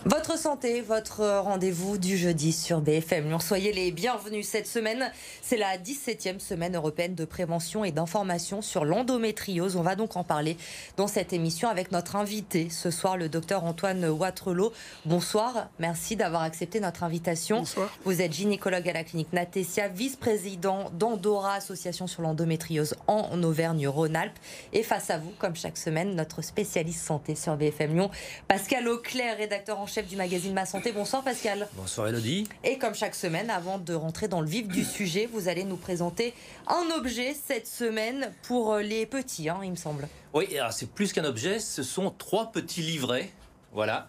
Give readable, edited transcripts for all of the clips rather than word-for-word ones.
Votre santé, votre rendez-vous du jeudi sur BFM Lyon. Soyez les bienvenus cette semaine. C'est la 17e semaine européenne de prévention et d'information sur l'endométriose. On va donc en parler dans cette émission avec notre invité ce soir, le docteur Antoine Watrelot. Bonsoir, merci d'avoir accepté notre invitation. Bonsoir. Vous êtes gynécologue à la clinique Natesia, vice-président d'Andora, association sur l'endométriose en Auvergne-Rhône-Alpes. Et face à vous, comme chaque semaine, notre spécialiste santé sur BFM Lyon, Pascal Auclair, rédacteur en chef du magazine Ma Santé. Bonsoir Pascal. Bonsoir Elodie. Et comme chaque semaine, avant de rentrer dans le vif du sujet, vous allez nous présenter un objet cette semaine pour les petits, il me semble. Oui, alors c'est plus qu'un objet, ce sont 3 petits livrets, voilà.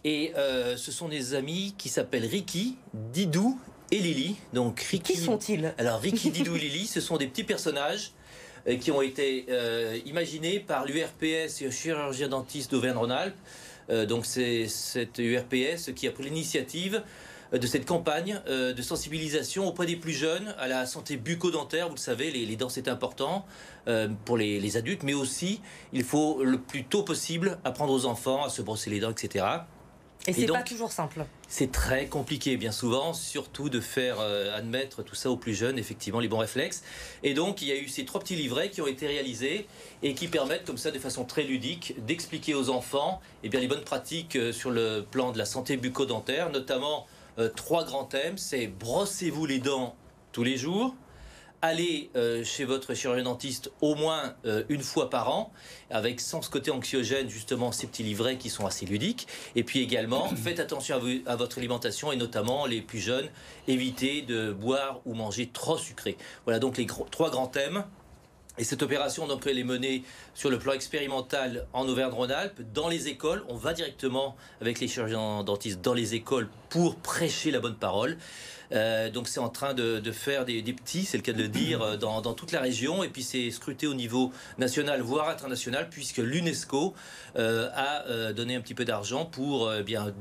Et ce sont des amis qui s'appellent Ricky, Didou et Lily. Donc Ricky, qui sont-ils? Alors Ricky, Didou et Lily, ce sont des petits personnages qui ont été imaginés par l'URPS et le chirurgien dentiste d'Auvergne-Rhône-Alpes. Donc c'est cette URPS qui a pris l'initiative de cette campagne de sensibilisation auprès des plus jeunes à la santé bucco-dentaire. Vous le savez, les dents c'est important pour les adultes, mais aussi il faut le plus tôt possible apprendre aux enfants à se brosser les dents, etc. Et c'est pas toujours simple. C'est très compliqué bien souvent, surtout de faire admettre tout ça aux plus jeunes, effectivement, les bons réflexes. Et donc il y a eu ces 3 petits livrets qui ont été réalisés et qui permettent comme ça de façon très ludique d'expliquer aux enfants les bonnes pratiques sur le plan de la santé bucco-dentaire, notamment 3 grands thèmes. C'est brossez-vous les dents tous les jours. Allez chez votre chirurgien dentiste au moins une fois par an, avec sans ce côté anxiogène, justement, ces petits livrets qui sont assez ludiques. Et puis également, faites attention à votre alimentation et notamment les plus jeunes, évitez de boire ou manger trop sucré. Voilà donc les 3 grands thèmes. Et cette opération, donc, elle est menée sur le plan expérimental en Auvergne-Rhône-Alpes, dans les écoles. On va directement avec les chirurgiens dentistes dans les écoles pour prêcher la bonne parole. Donc c'est en train de faire des petits, c'est le cas de le dire, dans toute la région. Et puis c'est scruté au niveau national, voire international, puisque l'UNESCO a donné un petit peu d'argent pour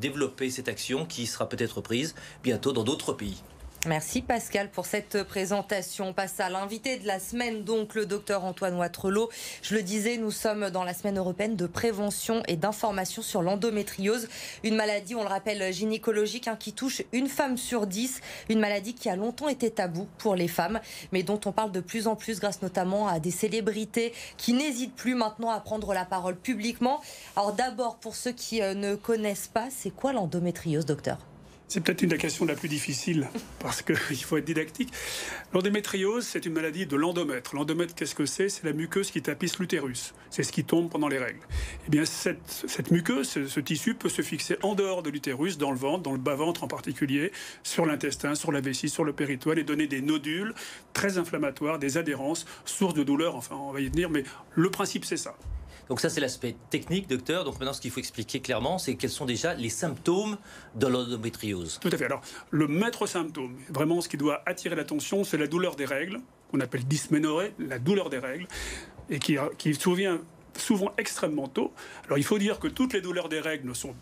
développer cette action qui sera peut-être prise bientôt dans d'autres pays. Merci Pascal pour cette présentation. On passe à l'invité de la semaine, donc le docteur Antoine Watrelot. Je le disais, nous sommes dans la semaine européenne de prévention et d'information sur l'endométriose. Une maladie, on le rappelle, gynécologique qui touche une femme sur 10. Une maladie qui a longtemps été taboue pour les femmes, mais dont on parle de plus en plus grâce notamment à des célébrités qui n'hésitent plus maintenant à prendre la parole publiquement. Alors d'abord, pour ceux qui ne connaissent pas, c'est quoi l'endométriose, docteur ? C'est peut-être une des questions la plus difficile, parce qu'il faut être didactique. L'endométriose, c'est une maladie de l'endomètre. L'endomètre, qu'est-ce que c'est? C'est la muqueuse qui tapisse l'utérus. C'est ce qui tombe pendant les règles. Eh bien, cette muqueuse, ce tissu peut se fixer en dehors de l'utérus, dans le ventre, dans le bas-ventre en particulier, sur l'intestin, sur la vessie, sur le péritoine, et donner des nodules très inflammatoires, des adhérences, source de douleur, enfin, on va y venir, mais le principe, c'est ça. Donc ça, c'est l'aspect technique, docteur. Donc maintenant, ce qu'il faut expliquer clairement, c'est quels sont déjà les symptômes de l'endométriose. Tout à fait. Alors, le maître symptôme, vraiment ce qui doit attirer l'attention, c'est la douleur des règles, qu'on appelle dysménorrhée, la douleur des règles, et qui survient souvent extrêmement tôt. Alors, il faut dire que toutes les douleurs des règles ne sont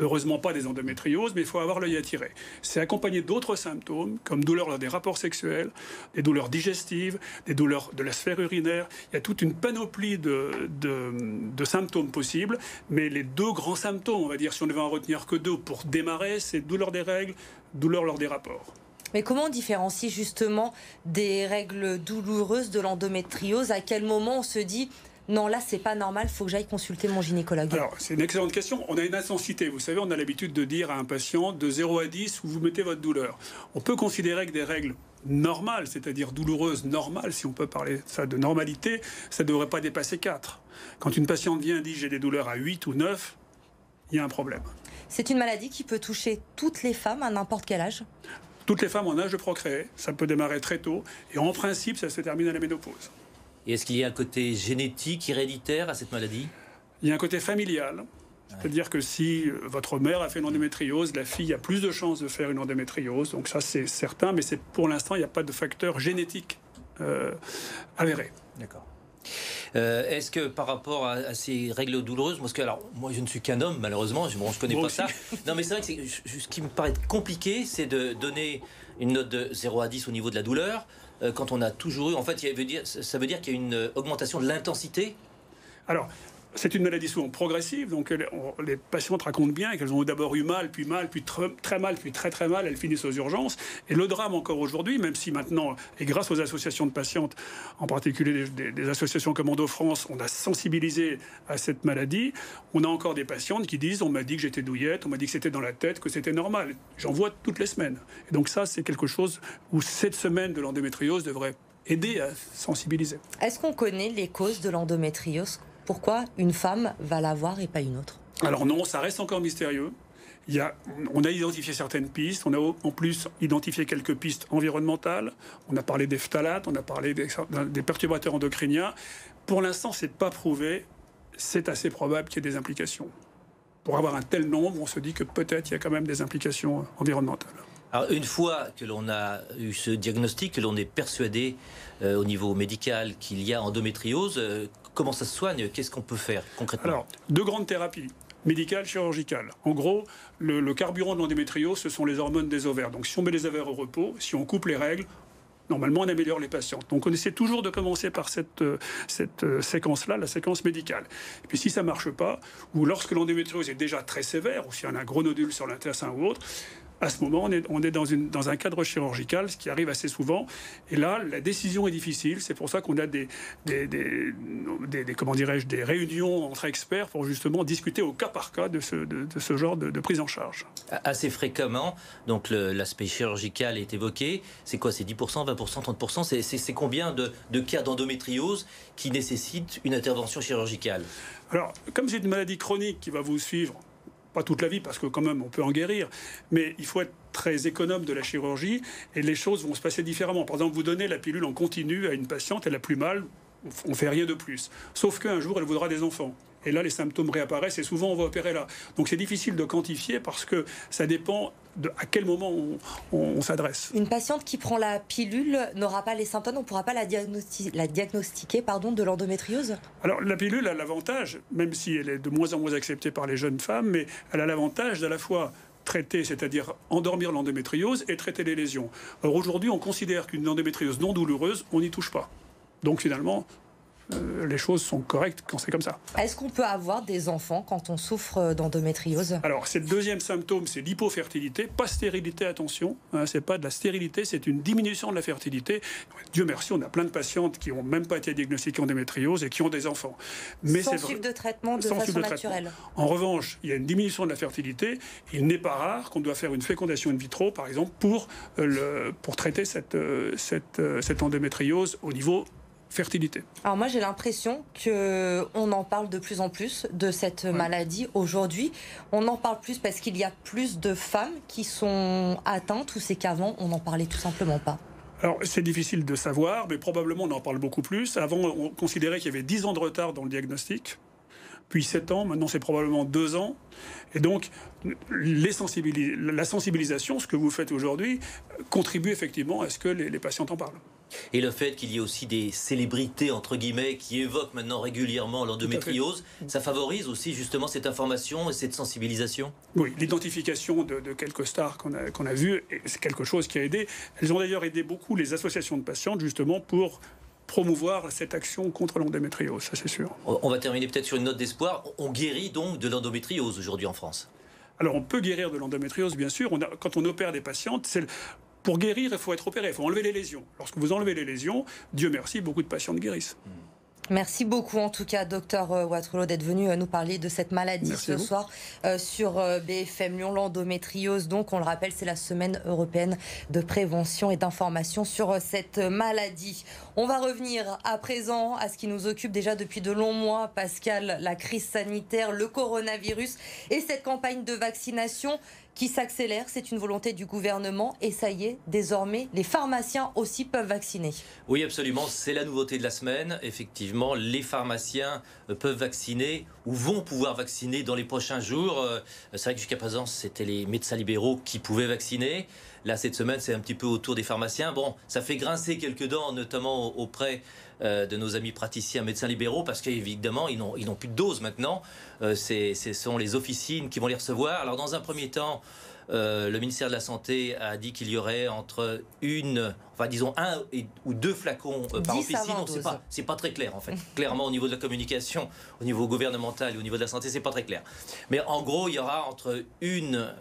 heureusement pas des endométrioses, mais il faut avoir l'œil attiré. C'est accompagné d'autres symptômes, comme douleurs lors des rapports sexuels, des douleurs digestives, des douleurs de la sphère urinaire. Il y a toute une panoplie de symptômes possibles, mais les 2 grands symptômes, on va dire, si on devait en retenir que 2 pour démarrer, c'est douleur des règles, douleur lors des rapports. Mais comment on différencie justement des règles douloureuses de l'endométriose? À quel moment on se dit non, là, c'est pas normal, il faut que j'aille consulter mon gynécologue? Alors, c'est une excellente question. On a une intensité. Vous savez, on a l'habitude de dire à un patient de 0 à 10 où vous mettez votre douleur. On peut considérer que des règles normales, c'est-à-dire douloureuses normales, si on peut parler ça de normalité, ça ne devrait pas dépasser 4. Quand une patiente vient et dit j'ai des douleurs à 8 ou 9, il y a un problème. C'est une maladie qui peut toucher toutes les femmes à n'importe quel âge? Toutes les femmes en âge de procréer. Ça peut démarrer très tôt. Et en principe, ça se termine à la ménopause. Et est-ce qu'il y a un côté génétique, héréditaire à cette maladie? Il y a un côté familial. C'est-à-dire que si votre mère a fait une endométriose, la fille a plus de chances de faire une endométriose. Donc ça, c'est certain, mais pour l'instant, il n'y a pas de facteur génétique avéré. D'accord. Est-ce que par rapport à ces règles douloureuses, parce que alors moi je ne suis qu'un homme malheureusement, je connais pas ça. Non mais c'est vrai que ce qui me paraît compliqué, c'est de donner une note de 0 à 10 au niveau de la douleur quand on a toujours eu. En fait, ça veut dire qu'il y a une augmentation de l'intensité. Alors, c'est une maladie souvent progressive, donc les patientes racontent bien qu'elles ont d'abord eu mal, puis très mal, puis très très mal, elles finissent aux urgences. Et le drame encore aujourd'hui, même si maintenant, et grâce aux associations de patientes, en particulier des associations comme Endo France, on a sensibilisé à cette maladie, on a encore des patientes qui disent « on m'a dit que j'étais douillette, on m'a dit que c'était dans la tête, que c'était normal ». J'en vois toutes les semaines. Et donc ça, c'est quelque chose où cette semaine de l'endométriose devrait aider à sensibiliser. Est-ce qu'on connaît les causes de l'endométriose ? Pourquoi une femme va l'avoir et pas une autre? Alors non, ça reste encore mystérieux. On a identifié certaines pistes, on a en plus identifié quelques pistes environnementales, on a parlé des phtalates, on a parlé des perturbateurs endocriniens. Pour l'instant, ce n'est pas prouvé, c'est assez probable qu'il y ait des implications. Pour avoir un tel nombre, on se dit que peut-être il y a quand même des implications environnementales. Alors, une fois que l'on a eu ce diagnostic, que l'on est persuadé au niveau médical qu'il y a endométriose, comment ça se soigne? Qu'est-ce qu'on peut faire concrètement? Alors, 2 grandes thérapies, médicales, chirurgicales. En gros, le carburant de l'endométriose, ce sont les hormones des ovaires. Donc, si on met les ovaires au repos, si on coupe les règles, normalement, on améliore les patients. Donc, on essaie toujours de commencer par cette séquence-là, la séquence médicale. Et puis, si ça ne marche pas, ou lorsque l'endométriose est déjà très sévère, ou si on a un gros nodule sur l'intestin ou autre, à ce moment, on est dans un cadre chirurgical, ce qui arrive assez souvent. Et là, la décision est difficile. C'est pour ça qu'on a des réunions entre experts pour justement discuter au cas par cas de ce genre de prise en charge. Assez fréquemment, donc l'aspect chirurgical est évoqué. C'est quoi? C'est 10%, 20%, 30%? C'est combien de cas d'endométriose qui nécessitent une intervention chirurgicale? Alors, comme c'est une maladie chronique qui va vous suivre, pas toute la vie, parce que quand même on peut en guérir, mais il faut être très économe de la chirurgie et les choses vont se passer différemment. Par exemple, vous donnez la pilule en continu à une patiente, elle a plus mal, on ne fait rien de plus. Sauf qu'un jour, elle voudra des enfants. Et là, les symptômes réapparaissent et souvent, on va opérer là. Donc, c'est difficile de quantifier parce que ça dépend à quel moment on s'adresse. Une patiente qui prend la pilule n'aura pas les symptômes, on ne pourra pas la diagnostiquer de l'endométriose? Alors, la pilule a l'avantage, même si elle est de moins en moins acceptée par les jeunes femmes, mais elle a l'avantage d'à la fois traiter, c'est-à-dire endormir l'endométriose et traiter les lésions. Alors, aujourd'hui, on considère qu'une endométriose non douloureuse, on n'y touche pas. Donc, finalement, les choses sont correctes quand c'est comme ça. Est-ce qu'on peut avoir des enfants quand on souffre d'endométriose? Alors, c'est le deuxième symptôme, c'est l'hypofertilité. Pas stérilité, attention. C'est pas de la stérilité, c'est une diminution de la fertilité. Dieu merci, on a plein de patientes qui n'ont même pas été diagnostiquées endométriose et qui ont des enfants. Mais sans suivre de traitement de façon naturelle. En revanche, il y a une diminution de la fertilité. Il n'est pas rare qu'on doit faire une fécondation in vitro, par exemple, pour traiter cette endométriose au niveau fertilité. Alors moi j'ai l'impression qu'on en parle de plus en plus de cette maladie aujourd'hui. On en parle plus parce qu'il y a plus de femmes qui sont atteintes ou c'est qu'avant on n'en parlait tout simplement pas? Alors, c'est difficile de savoir, mais probablement on en parle beaucoup plus. Avant, on considérait qu'il y avait 10 ans de retard dans le diagnostic. Puis 7 ans, maintenant c'est probablement 2 ans. Et donc, la sensibilisation, ce que vous faites aujourd'hui, contribue effectivement à ce que les patientes en parlent. Et le fait qu'il y ait aussi des célébrités, entre guillemets, qui évoquent maintenant régulièrement l'endométriose, ça favorise aussi justement cette information et cette sensibilisation? Oui, l'identification de quelques stars qu'on a vues, c'est quelque chose qui a aidé. Elles ont d'ailleurs aidé beaucoup les associations de patientes justement pour promouvoir cette action contre l'endométriose, ça c'est sûr. On va terminer peut-être sur une note d'espoir. On guérit donc de l'endométriose aujourd'hui en France? Alors on peut guérir de l'endométriose, bien sûr. Quand on opère des patientes, pour guérir, il faut être opéré, il faut enlever les lésions. Lorsque vous enlevez les lésions, Dieu merci, beaucoup de patientes guérissent. Merci beaucoup en tout cas, docteur Watrelot, d'être venu nous parler de cette maladie ce soir sur BFM Lyon, l'endométriose. Donc, on le rappelle, c'est la semaine européenne de prévention et d'information sur cette maladie. On va revenir à présent à ce qui nous occupe déjà depuis de longs mois, Pascal, la crise sanitaire, le coronavirus et cette campagne de vaccination qui s'accélère. C'est une volonté du gouvernement et ça y est, désormais, les pharmaciens aussi peuvent vacciner. Oui, absolument. C'est la nouveauté de la semaine. Effectivement, les pharmaciens peuvent vacciner ou vont pouvoir vacciner dans les prochains jours. C'est vrai que jusqu'à présent, c'était les médecins libéraux qui pouvaient vacciner. Là, cette semaine, c'est un petit peu autour des pharmaciens. Bon, ça fait grincer quelques dents, notamment auprès de nos amis praticiens médecins libéraux, parce qu'évidemment, ils n'ont plus de doses maintenant. Ce sont les officines qui vont les recevoir. Alors, dans un premier temps, le ministère de la Santé a dit qu'il y aurait entre disons 1 ou 2 flacons par officine. C'est pas très clair en fait. Clairement au niveau de la communication, au niveau gouvernemental et au niveau de la santé, c'est pas très clair. Mais en gros, il y aura entre une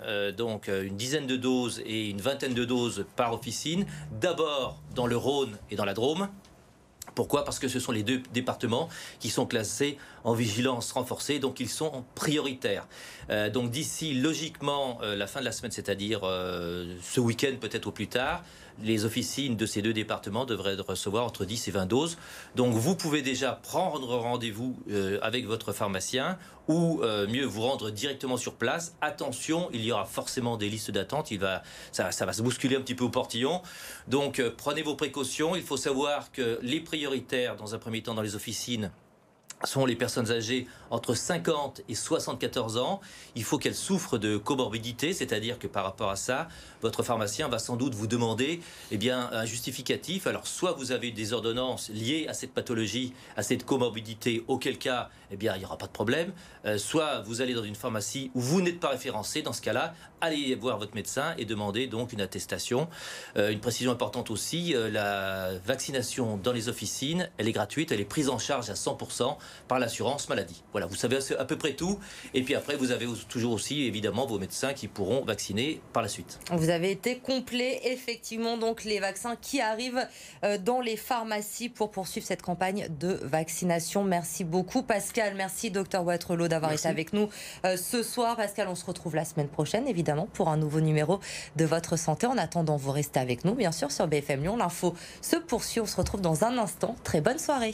dizaine de doses et une vingtaine de doses par officine. D'abord dans le Rhône et dans la Drôme. Pourquoi ? Parce que ce sont les 2 départements qui sont classés en vigilance renforcée, donc ils sont prioritaires. Donc d'ici, logiquement, la fin de la semaine, c'est-à-dire ce week-end peut-être au plus tard, les officines de ces 2 départements devraient recevoir entre 10 et 20 doses. Donc vous pouvez déjà prendre rendez-vous avec votre pharmacien ou mieux vous rendre directement sur place. Attention, il y aura forcément des listes d'attente, ça va se bousculer un petit peu au portillon. Donc prenez vos précautions. Il faut savoir que les prioritaires, dans un premier temps dans les officines, sont les personnes âgées entre 50 et 74 ans. Il faut qu'elles souffrent de comorbidité, c'est-à-dire que par rapport à ça, votre pharmacien va sans doute vous demander un justificatif. Alors soit vous avez des ordonnances liées à cette pathologie, à cette comorbidité, auquel cas il n'y aura pas de problème. Soit vous allez dans une pharmacie où vous n'êtes pas référencé. Dans ce cas-là, allez voir votre médecin et demandez donc une attestation. Une précision importante aussi, la vaccination dans les officines, elle est gratuite, elle est prise en charge à 100% par l'assurance maladie. Voilà, vous savez à peu près tout. Et puis après, vous avez toujours aussi, évidemment, vos médecins qui pourront vacciner par la suite. Vous avez été complet, effectivement, donc les vaccins qui arrivent dans les pharmacies pour poursuivre cette campagne de vaccination. Merci beaucoup, Pascal. Merci, Dr Watrelot, d'avoir été avec nous ce soir. Pascal, on se retrouve la semaine prochaine, évidemment, pour un nouveau numéro de Votre Santé. En attendant, vous restez avec nous, bien sûr, sur BFM Lyon. L'info se poursuit. On se retrouve dans un instant. Très bonne soirée.